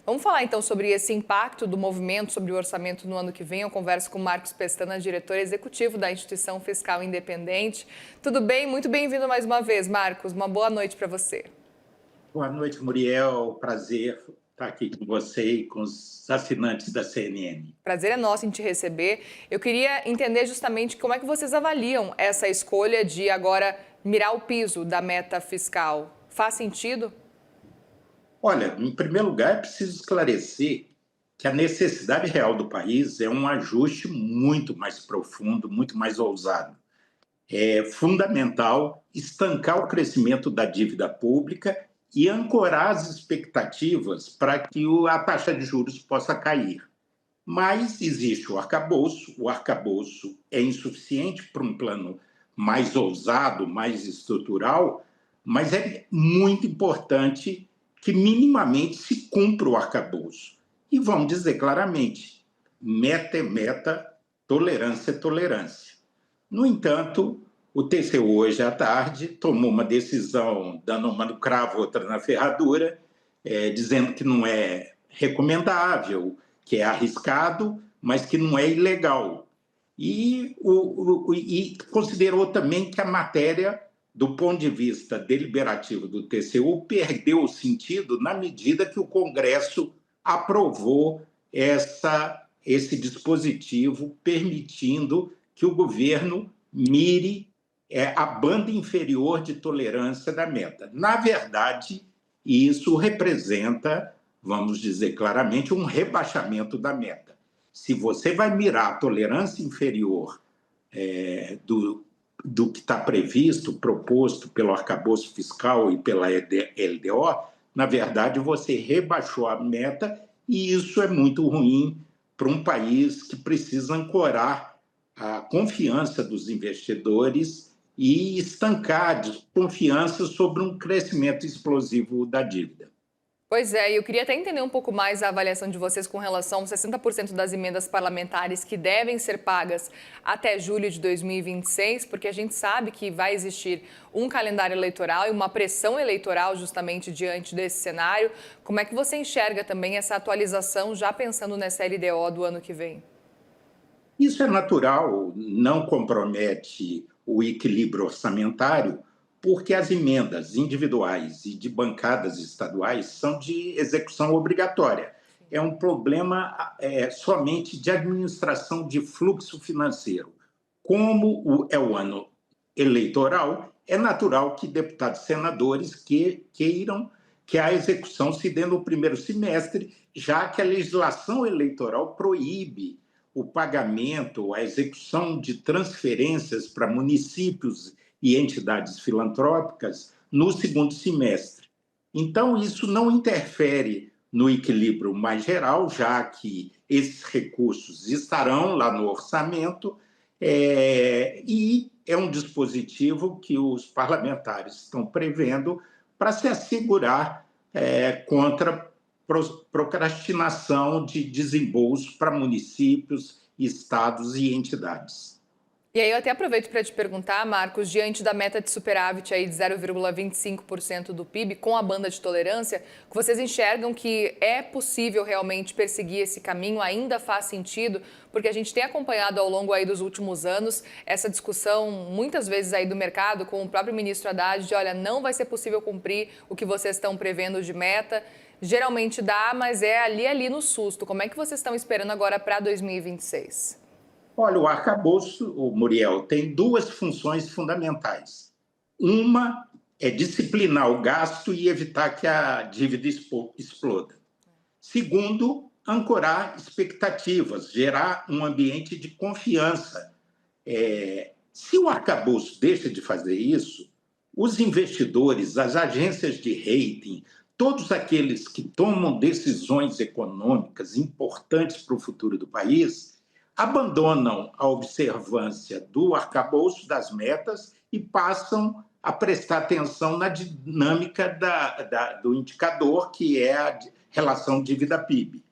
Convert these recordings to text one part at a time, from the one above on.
Vamos falar então sobre esse impacto do movimento sobre o orçamento no ano que vem. Eu converso com Marcos Pestana, diretor executivo da Instituição Fiscal Independente. Tudo bem? Muito bem-vindo mais uma vez, Marcos. Uma boa noite para você. Boa noite, Muriel. Prazer estar aqui com você e com os assinantes da CNN. Prazer é nosso em te receber. Eu queria entender justamente como é que vocês avaliam essa escolha de agora mirar o piso da meta fiscal. Faz sentido? Olha, em primeiro lugar, é preciso esclarecer que a necessidade real do país é um ajuste muito mais profundo, muito mais ousado. É fundamental estancar o crescimento da dívida pública e ancorar as expectativas para que a taxa de juros possa cair. Mas existe o arcabouço é insuficiente para um plano mais ousado, mais estrutural, mas é muito importante que minimamente se cumpra o arcabouço. E vamos dizer claramente, meta é meta, tolerância é tolerância. No entanto, o TCU hoje à tarde tomou uma decisão, dando uma no cravo, outra na ferradura, dizendo que não é recomendável, que é arriscado, mas que não é ilegal. E considerou também que a matéria, do ponto de vista deliberativo do TCU, perdeu o sentido na medida que o Congresso aprovou esse dispositivo, permitindo que o governo mire a banda inferior de tolerância da meta. Na verdade, isso representa, vamos dizer claramente, um rebaixamento da meta. Se você vai mirar a tolerância inferior do que está previsto, proposto pelo arcabouço fiscal e pela LDO, na verdade, você rebaixou a meta e isso é muito ruim para um país que precisa ancorar a confiança dos investidores e estancar a desconfiança sobre um crescimento explosivo da dívida. Pois é, e eu queria até entender um pouco mais a avaliação de vocês com relação aos 60% das emendas parlamentares que devem ser pagas até julho de 2026, porque a gente sabe que vai existir um calendário eleitoral e uma pressão eleitoral justamente diante desse cenário. Como é que você enxerga também essa atualização, já pensando nessa LDO do ano que vem? Isso é natural, não compromete o equilíbrio orçamentário, porque as emendas individuais e de bancadas estaduais são de execução obrigatória. É um problema somente de administração de fluxo financeiro. Como é o ano eleitoral, é natural que deputados e senadores queiram que a execução se dê no primeiro semestre, já que a legislação eleitoral proíbe o pagamento, a execução de transferências para municípios e entidades filantrópicas no segundo semestre. Então, isso não interfere no equilíbrio mais geral, já que esses recursos estarão lá no orçamento, e é um dispositivo que os parlamentares estão prevendo para se assegurar contra procrastinação de desembolso para municípios, estados e entidades. E aí eu até aproveito para te perguntar, Marcos, diante da meta de superávit aí de 0,25% do PIB com a banda de tolerância, vocês enxergam que é possível realmente perseguir esse caminho? Ainda faz sentido? Porque a gente tem acompanhado ao longo aí dos últimos anos essa discussão, muitas vezes aí do mercado, com o próprio ministro Haddad, de olha, não vai ser possível cumprir o que vocês estão prevendo de meta. Geralmente dá, mas é ali no susto. Como é que vocês estão esperando agora para 2026? Olha, o arcabouço, o Muriel, tem duas funções fundamentais. Uma é disciplinar o gasto e evitar que a dívida exploda. Segundo, ancorar expectativas, gerar um ambiente de confiança. Se o arcabouço deixa de fazer isso, os investidores, as agências de rating, todos aqueles que tomam decisões econômicas importantes para o futuro do país, abandonam a observância do arcabouço das metas e passam a prestar atenção na dinâmica do indicador, que é a relação dívida-PIB.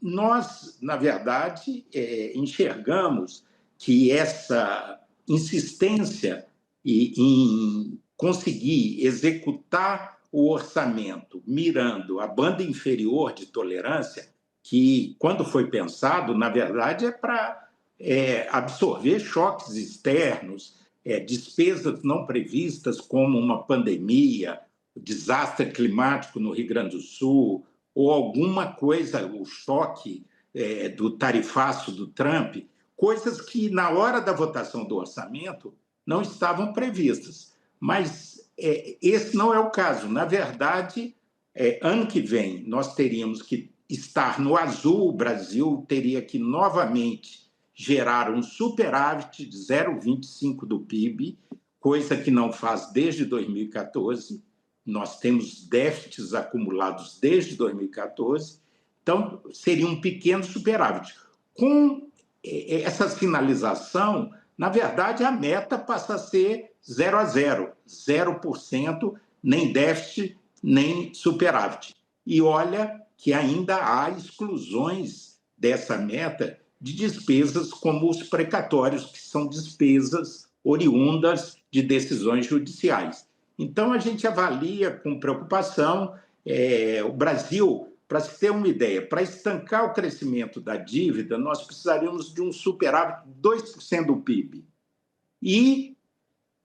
Nós, na verdade, enxergamos que essa insistência em conseguir executar o orçamento mirando a banda inferior de tolerância, que, quando foi pensado, na verdade, é para absorver choques externos, despesas não previstas, como uma pandemia, desastre climático no Rio Grande do Sul, ou alguma coisa, o choque do tarifaço do Trump, coisas que, na hora da votação do orçamento, não estavam previstas. Mas esse não é o caso. Na verdade, ano que vem, nós teríamos que estar no azul, o Brasil teria que novamente gerar um superávit de 0,25 do PIB, coisa que não faz desde 2014. Nós temos déficits acumulados desde 2014, então seria um pequeno superávit. Com essa sinalização, na verdade, a meta passa a ser 0 a 0, 0%, nem déficit, nem superávit. E olha que ainda há exclusões dessa meta de despesas como os precatórios, que são despesas oriundas de decisões judiciais. Então, a gente avalia com preocupação o Brasil. Para se ter uma ideia, para estancar o crescimento da dívida, nós precisaríamos de um superávit de 2% do PIB. E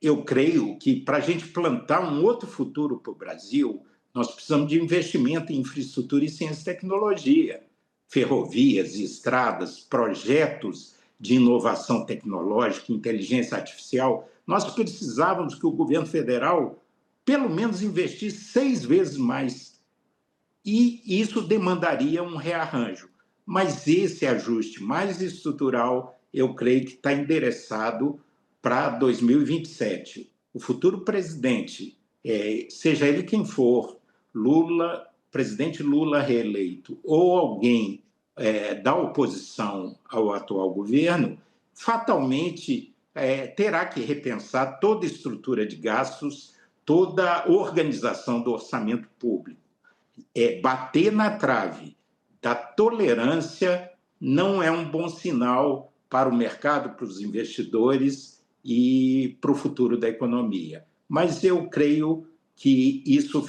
eu creio que, para a gente plantar um outro futuro para o Brasil, nós precisamos de investimento em infraestrutura e ciência e tecnologia, ferrovias, estradas, projetos de inovação tecnológica, inteligência artificial. Nós precisávamos que o governo federal, pelo menos, investisse 6 vezes mais. E isso demandaria um rearranjo. Mas esse ajuste mais estrutural, eu creio que está endereçado para 2027. O futuro presidente, seja ele quem for, Lula, presidente Lula reeleito, ou alguém da oposição ao atual governo, fatalmente terá que repensar toda a estrutura de gastos, toda a organização do orçamento público. Bater na trave da tolerância não é um bom sinal para o mercado, para os investidores e para o futuro da economia. Mas eu creio que isso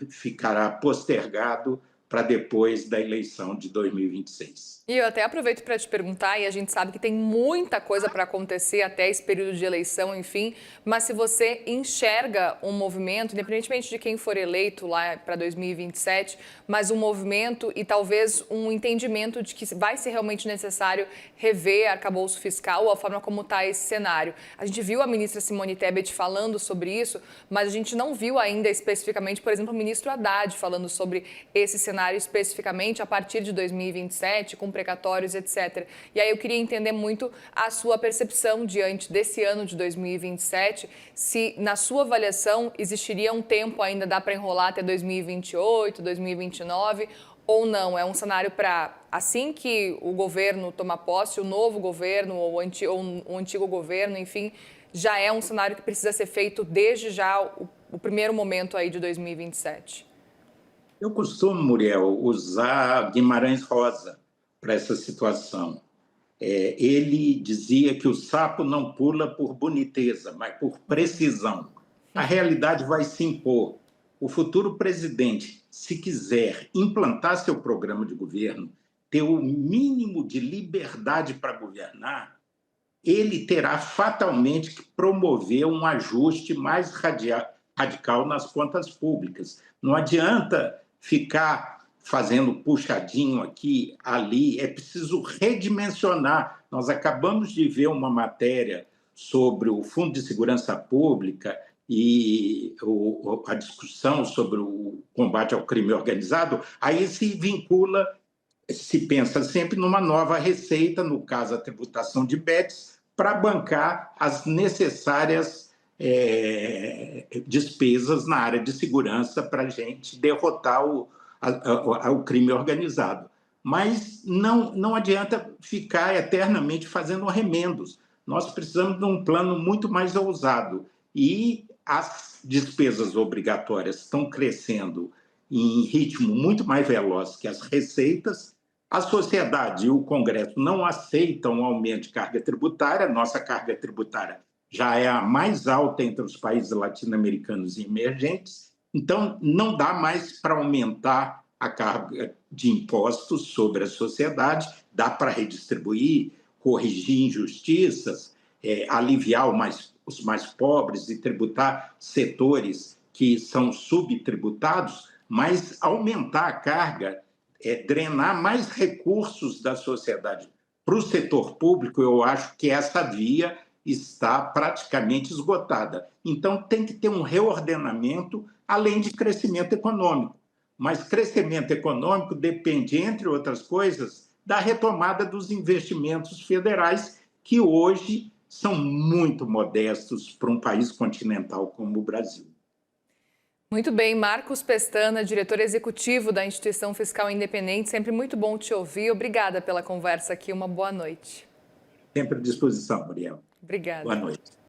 ficará postergado para depois da eleição de 2026. E eu até aproveito para te perguntar, e a gente sabe que tem muita coisa para acontecer até esse período de eleição, enfim, mas se você enxerga um movimento, independentemente de quem for eleito lá para 2027, mas um movimento e talvez um entendimento de que vai ser realmente necessário rever arcabouço fiscal ou a forma como está esse cenário. A gente viu a ministra Simone Tebet falando sobre isso, mas a gente não viu ainda especificamente, por exemplo, o ministro Haddad falando sobre esse cenário especificamente a partir de 2027, com precatórios, etc. E aí eu queria entender muito a sua percepção diante desse ano de 2027, se na sua avaliação existiria um tempo ainda, dá para enrolar até 2028, 2029, ou não? É um cenário para, assim que o governo tomar posse, o novo governo ou o antigo governo, enfim, já é um cenário que precisa ser feito desde já o primeiro momento aí de 2027? Eu costumo, Muriel, usar Guimarães Rosa para essa situação. Ele dizia que o sapo não pula por boniteza, mas por precisão. A realidade vai se impor. O futuro presidente, se quiser implantar seu programa de governo, ter o mínimo de liberdade para governar, ele terá fatalmente que promover um ajuste mais radical nas contas públicas. Não adianta ficar fazendo puxadinho aqui, ali, é preciso redimensionar. Nós acabamos de ver uma matéria sobre o Fundo de Segurança Pública e a discussão sobre o combate ao crime organizado, aí se vincula, se pensa sempre numa nova receita, no caso a tributação de bets, para bancar as necessárias despesas na área de segurança para a gente derrotar o crime organizado. Mas não adianta ficar eternamente fazendo remendos. Nós precisamos de um plano muito mais ousado. E as despesas obrigatórias estão crescendo em ritmo muito mais veloz que as receitas. A sociedade e o Congresso não aceitam um aumento de carga tributária. Nossa carga tributária já é a mais alta entre os países latino-americanos e emergentes. Então, não dá mais para aumentar a carga de impostos sobre a sociedade, dá para redistribuir, corrigir injustiças, aliviar os mais pobres e tributar setores que são subtributados, mas aumentar a carga, drenar mais recursos da sociedade para o setor público, eu acho que essa via está praticamente esgotada. Então, tem que ter um reordenamento, além de crescimento econômico. Mas crescimento econômico depende, entre outras coisas, da retomada dos investimentos federais, que hoje são muito modestos para um país continental como o Brasil. Muito bem, Marcos Pestana, diretor executivo da Instituição Fiscal Independente. Sempre muito bom te ouvir. Obrigada pela conversa aqui. Uma boa noite. Sempre à disposição, Muriel. Obrigada. Boa noite.